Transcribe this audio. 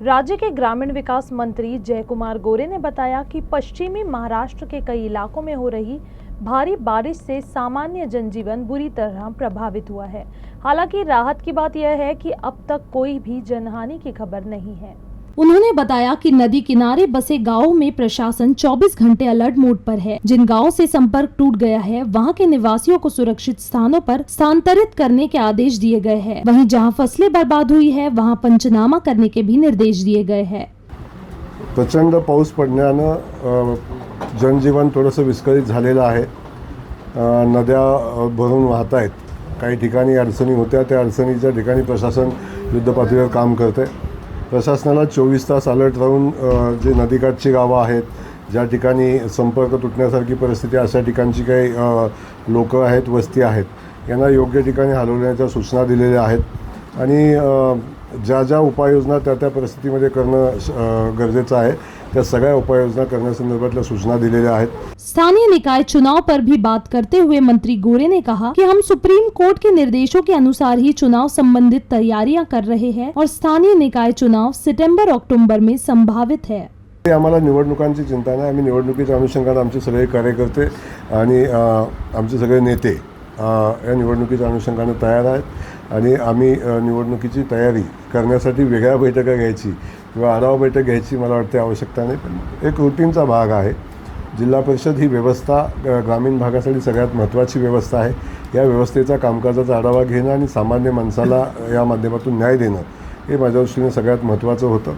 राज्य के ग्रामीण विकास मंत्री जयकुमार गोरे ने बताया कि पश्चिमी महाराष्ट्र के कई इलाकों में हो रही भारी बारिश से सामान्य जनजीवन बुरी तरह प्रभावित हुआ है। हालांकि राहत की बात यह है कि अब तक कोई भी जनहानि की खबर नहीं है। उन्होंने बताया कि नदी किनारे बसे गांवों में प्रशासन 24 घंटे अलर्ट मोड पर है। जिन गांवों से संपर्क टूट गया है वहां के निवासियों को सुरक्षित स्थानों पर स्थानांतरित करने के आदेश दिए गए हैं। वहीं जहां फसलें बर्बाद हुई है वहां पंचनामा करने के भी निर्देश दिए गए हैं। प्रचंड पाऊस पडण्यानं जनजीवन थोडंसं विस्कळीत झालेलं आहे। नद्या भरून वाहत आहेत। काही ठिकाणी अडचणी होत्या, त्या अडचणीच्या ठिकाणी प्रशासन युद्धपातळीवर काम करते। प्रशासनाला 24 तास अलर्ट राहून जे नदीकाठची गावं आहेत, ज्या ठिकाणी संपर्क तुटण्यासारखी परिस्थिती अशा ठिकाणची काही लोक आहेत, वस्ती आहेत, यांना योग्य ठिकाणी हलवण्याच्या सूचना दिलेल्या आहेत आणि ज्या ज्या उपाययोजना त्या परिस्थितीमध्ये करणं गरजेचं आहे, त्या सगळ्या उपाययोजना करण्यासंदर्भातल्या सूचना दिलेल्या आहेत। स्थानीय निकाय चुनाव पर भी बात करते हुए मंत्री गोरे ने कहा कि हम सुप्रीम कोर्ट के निर्देशों के अनुसार ही चुनाव संबंधित तैयारियां कर रहे हैं और स्थानीय निकाय चुनाव सितंबर-अक्टूबर में संभावित है। आम्हाला निवडणुकांची चिंता नाही। आम्ही निवडणुकीच्या अनुषंगाने आमचे सगळे कार्यकर्ते आणि आमचे सगळे नेते या निवडणुकीच्या अनुषंगाने तयार आहेत आणि आम्ही निवडणुकीची तयारी करण्यासाठी वेगळ्या बैठका घ्यायची किंवा आढावा बैठक घ्यायची मला वाटते आवश्यकता नाही, पण एक रुटीनचा भाग आहे। जिल्हा परिषद ही व्यवस्था ग्रामीण भागासाठी सगळ्यात महत्त्वाची व्यवस्था आहे। या व्यवस्थेचा कामकाजाचा आढावा घेणं आणि सामान्य माणसाला या माध्यमातून न्याय देणं हे माझ्या दृष्टीने सगळ्यात महत्त्वाचं होतं।